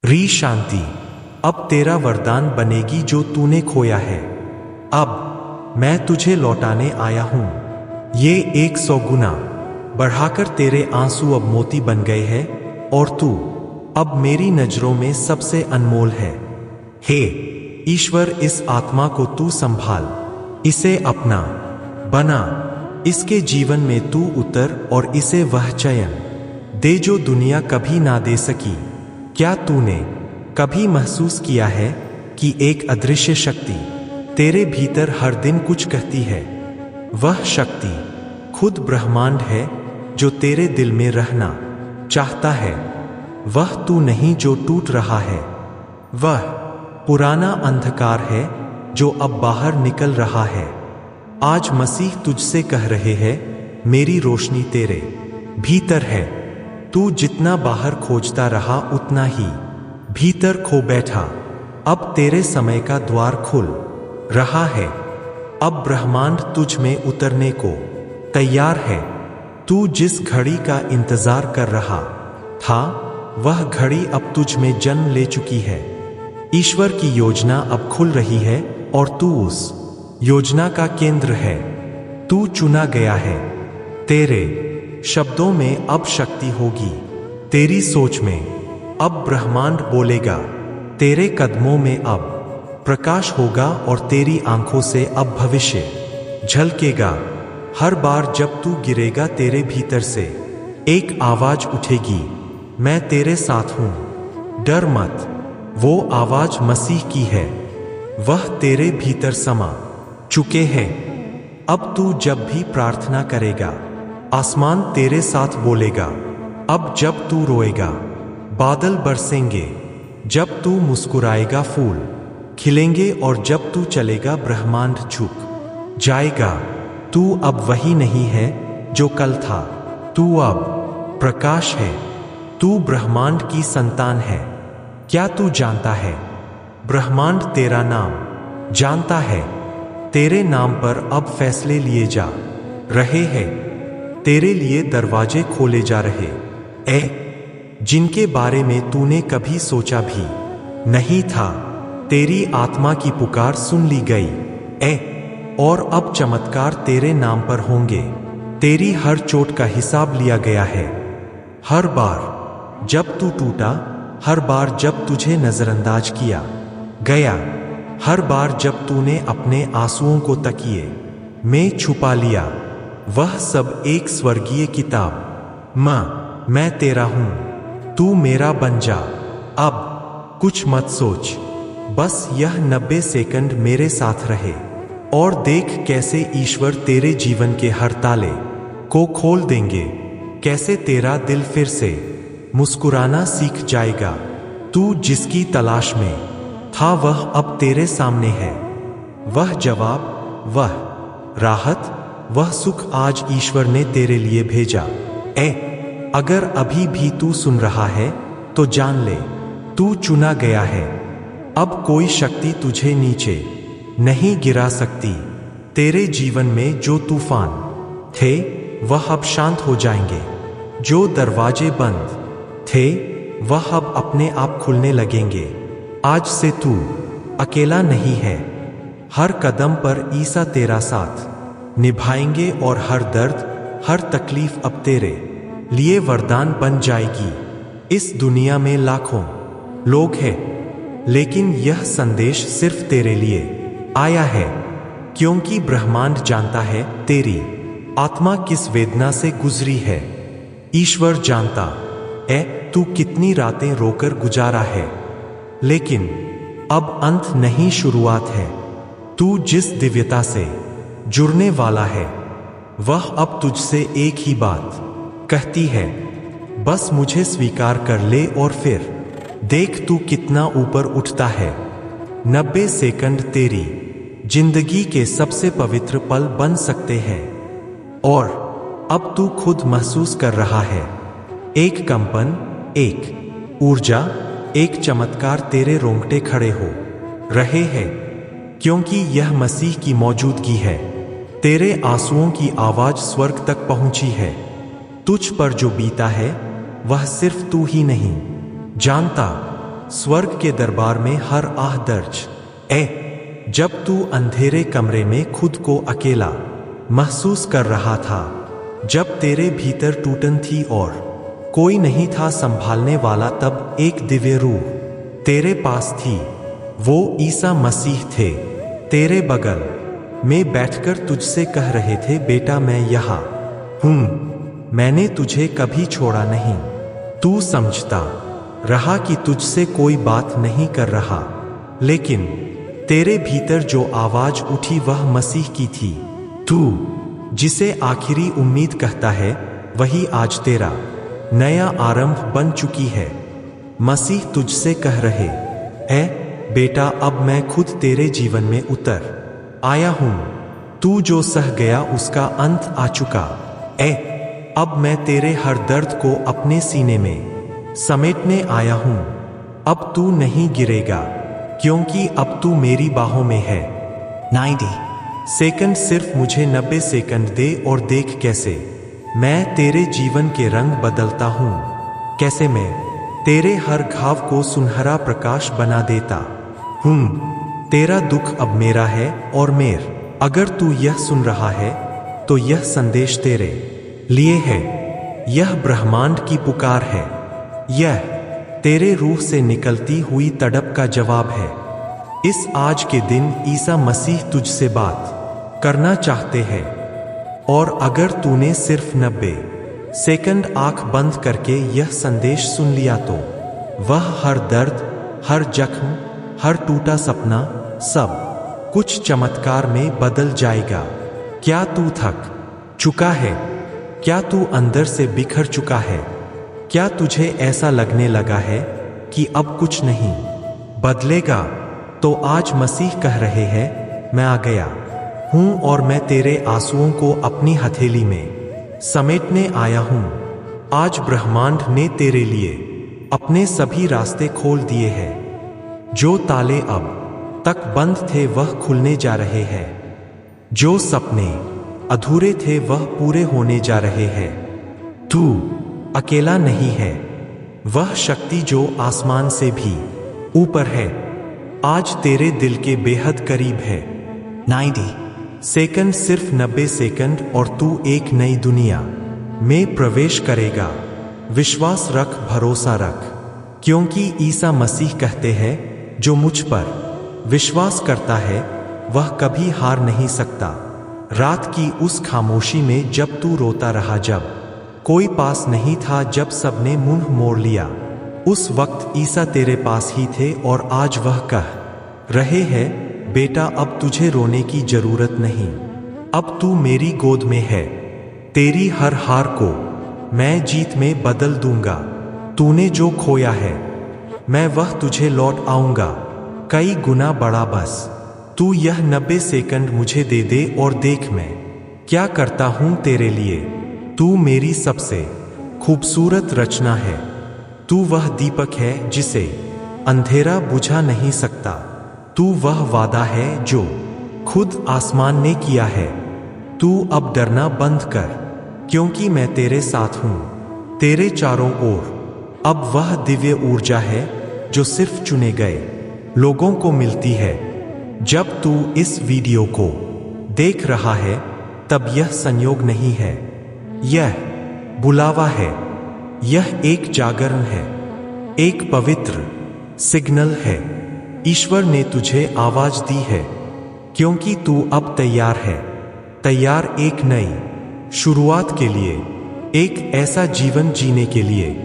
री शांति अब तेरा वरदान बनेगी जो तूने खोया है। अब मैं तुझे लौटाने आया हूं। ये 100 गुना बढ़ाकर तेरे आंसू अब मोती बन गए हैं और तू अब मेरी नजरों में सबसे अनमोल है। हे ईश्वर, इस आत्मा को तू संभाल, इसे अपना बना, इसके जीवन में तू उतर और इसे वह चयन दे जो दुनिया कभी ना दे सकी। क्या तूने कभी महसूस किया है कि एक अदृश्य शक्ति तेरे भीतर हर दिन कुछ कहती है? वह शक्ति खुद ब्रह्मांड है जो तेरे दिल में रहना चाहता है। वह तू नहीं जो टूट रहा है, वह पुराना अंधकार है जो अब बाहर निकल रहा है। आज मसीह तुझसे कह रहे हैं, मेरी रोशनी तेरे भीतर है। तू जितना बाहर खोजता रहा उतना ही भीतर खो बैठा। अब तेरे समय का द्वार खुल रहा है। अब ब्रह्मांड तुझ में उतरने को तैयार है। तू जिस घड़ी का इंतजार कर रहा था, वह घड़ी अब तुझ में जन्म ले चुकी है। ईश्वर की योजना अब खुल रही है और तू उस योजना का केंद्र है। तू चुना गया है। तेरे शब्दों में अब शक्ति होगी, तेरी सोच में अब ब्रह्मांड बोलेगा, तेरे कदमों में अब प्रकाश होगा और तेरी आंखों से अब भविष्य झलकेगा। हर बार जब तू गिरेगा, तेरे भीतर से एक आवाज उठेगी, मैं तेरे साथ हूं, डर मत। वो आवाज मसीह की है, वह तेरे भीतर समा चुके हैं। अब तू जब भी प्रार्थना करेगा, आसमान तेरे साथ बोलेगा। अब जब तू रोएगा, बादल बरसेंगे। जब तू मुस्कुराएगा, फूल खिलेंगे। और जब तू चलेगा, ब्रह्मांड झुक जाएगा। तू अब वही नहीं है जो कल था, तू अब प्रकाश है। तू ब्रह्मांड की संतान है। क्या तू जानता है, ब्रह्मांड तेरा नाम जानता है। तेरे नाम पर अब फैसले लिए जा रहे हैं, तेरे लिए दरवाजे खोले जा रहे जिनके बारे में तूने कभी सोचा भी नहीं था। तेरी आत्मा की पुकार सुन ली गई और अब चमत्कार तेरे नाम पर होंगे। तेरी हर चोट का हिसाब लिया गया है। हर बार जब तू टूटा, हर बार जब तुझे नजरअंदाज किया गया, हर बार जब तूने अपने आंसुओं को तकिए में छुपा लिया, वह सब एक स्वर्गीय किताब मैं तेरा हूं, तू मेरा बन जा। अब कुछ मत सोच, बस यह 90 सेकंड मेरे साथ रहे और देख कैसे ईश्वर तेरे जीवन के हर ताले को खोल देंगे, कैसे तेरा दिल फिर से मुस्कुराना सीख जाएगा। तू जिसकी तलाश में था, वह अब तेरे सामने है। वह जवाब, वह राहत, वह सुख आज ईश्वर ने तेरे लिए भेजा। अगर अभी भी तू सुन रहा है तो जान ले, तू चुना गया है। अब कोई शक्ति तुझे नीचे नहीं गिरा सकती। तेरे जीवन में जो तूफान थे, वह अब शांत हो जाएंगे। जो दरवाजे बंद थे, वह अब अपने आप खुलने लगेंगे। आज से तू अकेला नहीं है। हर कदम पर ईसा तेरा साथ निभाएंगे और हर दर्द, हर तकलीफ अब तेरे लिए वरदान बन जाएगी। इस दुनिया में लाखों लोग हैं, लेकिन यह संदेश सिर्फ तेरे लिए आया है, क्योंकि ब्रह्मांड जानता है तेरी आत्मा किस वेदना से गुजरी है। ईश्वर जानता है तू कितनी रातें रोकर गुजारा है, लेकिन अब अंत नहीं, शुरुआत है। तू जिस दिव्यता से जुड़ने वाला है, वह अब तुझसे एक ही बात कहती है, बस मुझे स्वीकार कर ले और फिर देख तू कितना ऊपर उठता है। 90 सेकंड तेरी जिंदगी के सबसे पवित्र पल बन सकते हैं और अब तू खुद महसूस कर रहा है। एक कंपन, एक ऊर्जा, एक चमत्कार, तेरे रोंगटे खड़े हो रहे हैं, क्योंकि यह मसीह की मौजूदगी है। तेरे आंसुओं की आवाज स्वर्ग तक पहुंची है। तुझ पर जो बीता है, वह सिर्फ तू ही नहीं जानता, स्वर्ग के दरबार में हर आह दर्ज। जब तू अंधेरे कमरे में खुद को अकेला महसूस कर रहा था, जब तेरे भीतर टूटन थी और कोई नहीं था संभालने वाला, तब एक दिव्य रूह तेरे पास थी। वो ईसा मसीह थे, तेरे बगल में बैठकर तुझसे कह रहे थे, बेटा मैं यहाँ हूँ, मैंने तुझे कभी छोड़ा नहीं। तू समझता रहा कि तुझसे कोई बात नहीं कर रहा, लेकिन तेरे भीतर जो आवाज उठी वह मसीह की थी। तू जिसे आखिरी उम्मीद कहता है, वही आज तेरा नया आरंभ बन चुकी है। मसीह तुझसे कह रहे है, बेटा अब मैं खुद तेरे जीवन में उतर आया हूं। तू जो सह गया उसका अंत आ चुका। अब मैं तेरे हर दर्द को अपने सीने में समेटने आया हूं। अब तू नहीं गिरेगा, क्योंकि अब तू मेरी बाहों में है। 90 सेकंड, सिर्फ मुझे 90 सेकंड दे और देख कैसे मैं तेरे जीवन के रंग बदलता हूं, कैसे मैं तेरे हर घाव को सुनहरा प्रकाश बना देता हूं। तेरा दुख अब मेरा है और मेर। अगर तू यह सुन रहा है तो यह संदेश तेरे लिए है। यह ब्रह्मांड की पुकार है। यह तेरे रूह से निकलती हुई तड़प का जवाब है। इस आज के दिन ईसा मसीह तुझसे बात करना चाहते हैं, और अगर तूने सिर्फ 90 सेकंड आंख बंद करके यह संदेश सुन लिया तो वह हर दर्द, हर जख्म, हर टूटा सपना, सब कुछ चमत्कार में बदल जाएगा। क्या तू थक चुका है? क्या तू अंदर से बिखर चुका है? क्या तुझे ऐसा लगने लगा है कि अब कुछ नहीं बदलेगा? तो आज मसीह कह रहे हैं, मैं आ गया हूं और मैं तेरे आंसुओं को अपनी हथेली में समेटने आया हूं। आज ब्रह्मांड ने तेरे लिए अपने सभी रास्ते खोल दिए हैं। जो ताले अब तक बंद थे वह खुलने जा रहे हैं। जो सपने अधूरे थे वह पूरे होने जा रहे हैं। तू अकेला नहीं है। वह शक्ति जो आसमान से भी ऊपर है आज तेरे दिल के बेहद करीब है। 90 सेकंड, सिर्फ 90 सेकंड और तू एक नई दुनिया में प्रवेश करेगा। विश्वास रख, भरोसा रख, क्योंकि ईसा मसीह कहते हैं, जो मुझ पर विश्वास करता है वह कभी हार नहीं सकता। रात की उस खामोशी में जब तू रोता रहा, जब कोई पास नहीं था, जब सबने मुंह मोड़ लिया, उस वक्त ईसा तेरे पास ही थे और आज वह कह रहे हैं, बेटा अब तुझे रोने की जरूरत नहीं। अब तू मेरी गोद में है। तेरी हर हार को मैं जीत में बदल दूंगा। तूने जो खोया है मैं वह तुझे लौट आऊंगा, कई गुना बड़ा। बस तू यह 90 सेकंड मुझे दे दे और देख मैं क्या करता हूं तेरे लिए। तू मेरी सबसे खूबसूरत रचना है। तू वह दीपक है जिसे अंधेरा बुझा नहीं सकता। तू वह वादा है जो खुद आसमान ने किया है। तू अब डरना बंद कर, क्योंकि मैं तेरे साथ हूं, तेरे चारों ओर। अब वह दिव्य ऊर्जा है जो सिर्फ चुने गए लोगों को मिलती है। जब तू इस वीडियो को देख रहा है तब यह संयोग नहीं है, यह बुलावा है। यह एक जागरण है, एक पवित्र सिग्नल है। ईश्वर ने तुझे आवाज दी है, क्योंकि तू अब तैयार है। तैयार एक नई शुरुआत के लिए, एक ऐसा जीवन जीने के लिए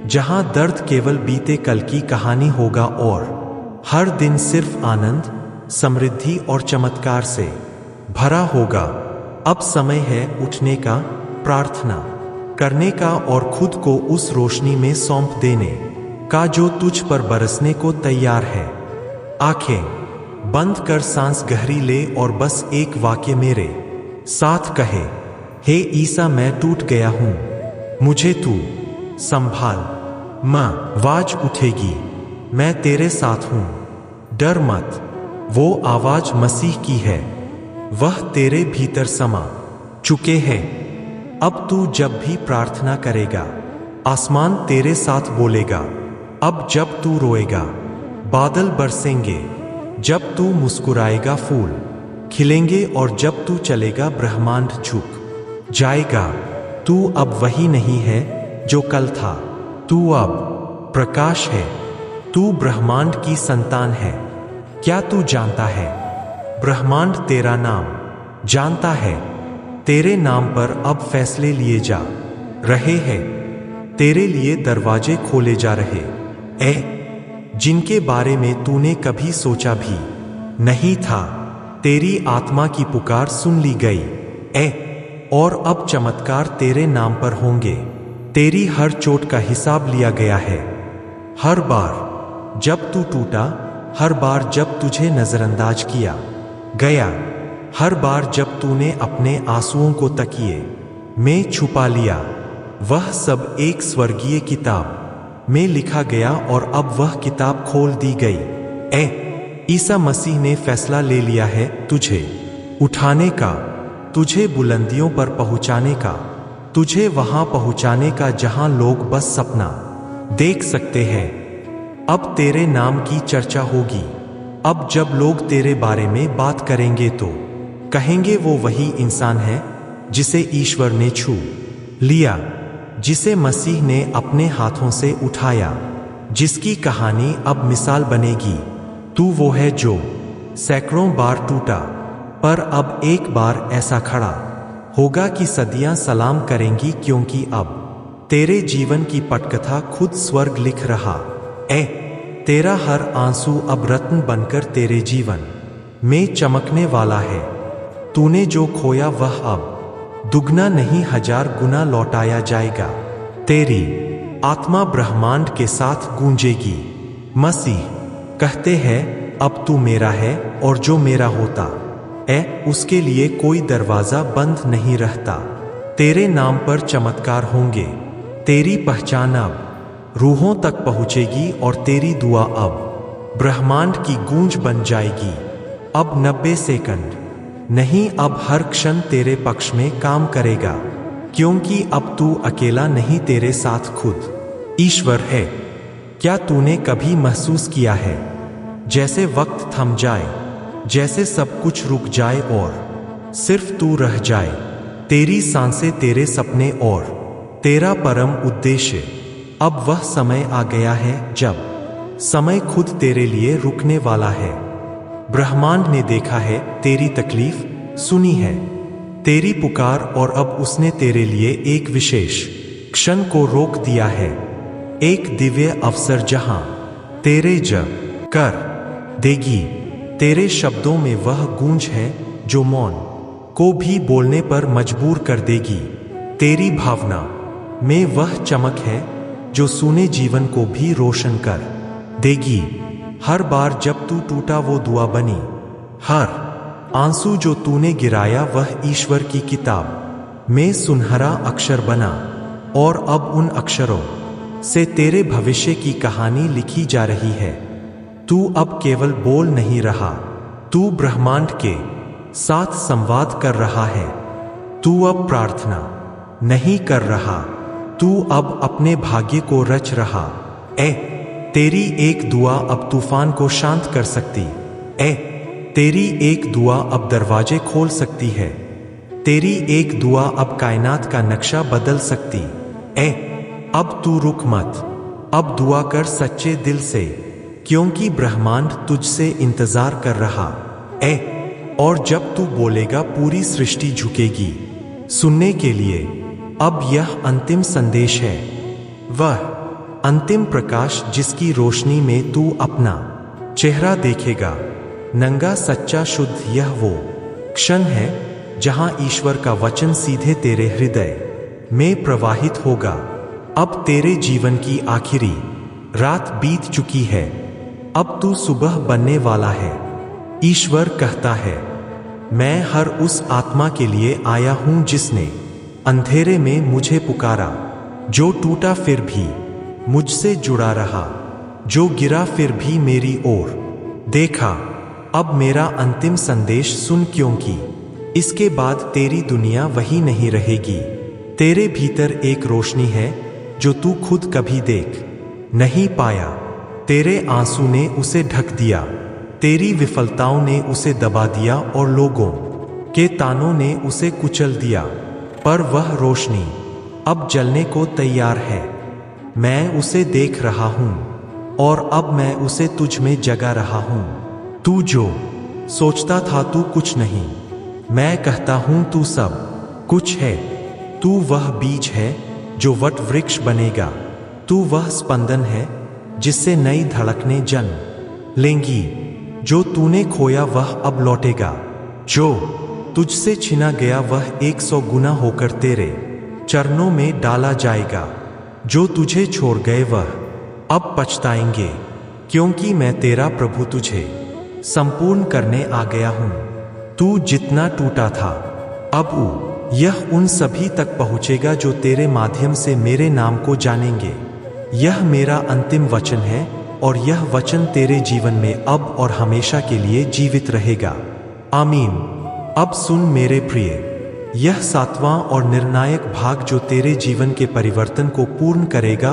जहां दर्द केवल बीते कल की कहानी होगा और हर दिन सिर्फ आनंद, समृद्धि और चमत्कार से भरा होगा। अब समय है उठने का, प्रार्थना करने का और खुद को उस रोशनी में सौंप देने का जो तुझ पर बरसने को तैयार है। आंखें बंद कर सांस गहरी ले और बस एक वाक्य मेरे साथ कहे, हे ईसा मैं टूट गया हूं, मुझे तू संभाल। मां आवाज उठेगी, मैं तेरे साथ हूं, डर मत। वो आवाज मसीह की है, वह तेरे भीतर समा चुके हैं। अब तू जब भी प्रार्थना करेगा आसमान तेरे साथ बोलेगा, अब जब तू रोएगा बादल बरसेंगे, जब तू मुस्कुराएगा फूल खिलेंगे, और जब तू चलेगा ब्रह्मांड झुक जाएगा। तू अब वही नहीं है जो कल था, तू अब प्रकाश है, तू ब्रह्मांड की संतान है। क्या तू जानता है ब्रह्मांड तेरा नाम जानता है? तेरे नाम पर अब फैसले लिए जा रहे हैं, तेरे लिए दरवाजे खोले जा रहे जिनके बारे में तूने कभी सोचा भी नहीं था। तेरी आत्मा की पुकार सुन ली गई और अब चमत्कार तेरे नाम पर होंगे। तेरी हर चोट का हिसाब लिया गया है। हर बार जब तू टूटा, हर बार जब तुझे नजरअंदाज किया गया, हर बार जब तूने अपने आंसुओं को तकिए में छुपा लिया, वह सब एक स्वर्गीय किताब में लिखा गया और अब वह किताब खोल दी गई। ईसा मसीह ने फैसला ले लिया है तुझे उठाने का, तुझे बुलंदियों पर पहुंचाने का, तुझे वहां पहुंचाने का जहां लोग बस सपना देख सकते हैं। अब तेरे नाम की चर्चा होगी। अब जब लोग तेरे बारे में बात करेंगे तो कहेंगे वो वही इंसान है जिसे ईश्वर ने छू लिया, जिसे मसीह ने अपने हाथों से उठाया, जिसकी कहानी अब मिसाल बनेगी। तू वो है जो सैकड़ों बार टूटा, पर अब एक बार ऐसा खड़ा होगा कि सदियां सलाम करेंगी, क्योंकि अब तेरे जीवन की पटकथा खुद स्वर्ग लिख रहा तेरा हर आंसू अब रत्न बनकर तेरे जीवन में चमकने वाला है। तूने जो खोया वह अब दुगना नहीं 1000 गुना लौटाया जाएगा। तेरी आत्मा ब्रह्मांड के साथ गूंजेगी। मसीह कहते हैं अब तू मेरा है, और जो मेरा होता उसके लिए कोई दरवाजा बंद नहीं रहता। तेरे नाम पर चमत्कार होंगे। तेरी पहचान अब रूहों तक पहुंचेगी और तेरी दुआ अब ब्रह्मांड की गूंज बन जाएगी। अब 90 सेकंड नहीं, अब हर क्षण तेरे पक्ष में काम करेगा, क्योंकि अब तू अकेला नहीं, तेरे साथ खुद ईश्वर है। क्या तूने कभी महसूस किया है जैसे वक्त थम जाए, जैसे सब कुछ रुक जाए और सिर्फ तू रह जाए? तेरी सांसें, तेरे सपने और तेरा परम उद्देश्य। अब वह समय आ गया है जब समय खुद तेरे लिए रुकने वाला है। ब्रह्मांड ने देखा है तेरी तकलीफ, सुनी है तेरी पुकार, और अब उसने तेरे लिए एक विशेष क्षण को रोक दिया है। एक दिव्य अवसर जहां तेरे जब कर देगी। तेरे शब्दों में वह गूंज है जो मौन को भी बोलने पर मजबूर कर देगी। तेरी भावना में वह चमक है जो सुने जीवन को भी रोशन कर देगी। हर बार जब तू टूटा वो दुआ बनी, हर आंसू जो तूने गिराया वह ईश्वर की किताब में सुनहरा अक्षर बना, और अब उन अक्षरों से तेरे भविष्य की कहानी लिखी जा रही है। तू अब केवल बोल नहीं रहा, तू ब्रह्मांड के साथ संवाद कर रहा है। तू अब प्रार्थना नहीं कर रहा, तू अब अपने भाग्य को रच रहा तेरी एक दुआ अब तूफान को शांत कर सकती तेरी एक दुआ अब दरवाजे खोल सकती है। तेरी एक दुआ अब कायनात का नक्शा बदल सकती अब तू रुक मत, अब दुआ कर सच्चे दिल से, क्योंकि ब्रह्मांड तुझसे इंतजार कर रहा और जब तू बोलेगा पूरी सृष्टि झुकेगी सुनने के लिए। अब यह अंतिम संदेश है, वह अंतिम प्रकाश जिसकी रोशनी में तू अपना चेहरा देखेगा नंगा सच्चा शुद्ध। यह वो क्षण है जहां ईश्वर का वचन सीधे तेरे हृदय में प्रवाहित होगा। अब तेरे जीवन की आखिरी रात बीत चुकी है, अब तू सुबह बनने वाला है। ईश्वर कहता है, मैं हर उस आत्मा के लिए आया हूं जिसने अंधेरे में मुझे पुकारा, जो टूटा फिर भी मुझसे जुड़ा रहा, जो गिरा फिर भी मेरी ओर देखा। अब मेरा अंतिम संदेश सुन, क्योंकि इसके बाद तेरी दुनिया वही नहीं रहेगी। तेरे भीतर एक रोशनी है जो तू खुद कभी देख नहीं पाया। तेरे आंसू ने उसे ढक दिया, तेरी विफलताओं ने उसे दबा दिया और लोगों के तानों ने उसे कुचल दिया। पर वह रोशनी अब जलने को तैयार है। मैं उसे देख रहा हूं और अब मैं उसे तुझ में जगा रहा हूं। तू जो सोचता था तू कुछ नहीं, मैं कहता हूं तू सब कुछ है। तू वह बीज है जो वट वृक्ष बनेगा। तू वह स्पंदन है जिससे नई धड़कनें जन्म लेंगी। जो तूने खोया वह अब लौटेगा, जो तुझसे छिना गया वह 100 गुना होकर तेरे चरणों में डाला जाएगा। जो तुझे छोड़ गए वह अब पछताएंगे, क्योंकि मैं तेरा प्रभु तुझे संपूर्ण करने आ गया हूं। तू जितना टूटा था अब यह उन सभी तक पहुंचेगा जो तेरे माध्यम से मेरे नाम को जानेंगे। यह मेरा अंतिम वचन है और यह वचन तेरे जीवन में अब और हमेशा के लिए जीवित रहेगा। आमीन। अब सुन मेरे प्रिय, यह 7वां और निर्णायक भाग जो तेरे जीवन के परिवर्तन को पूर्ण करेगा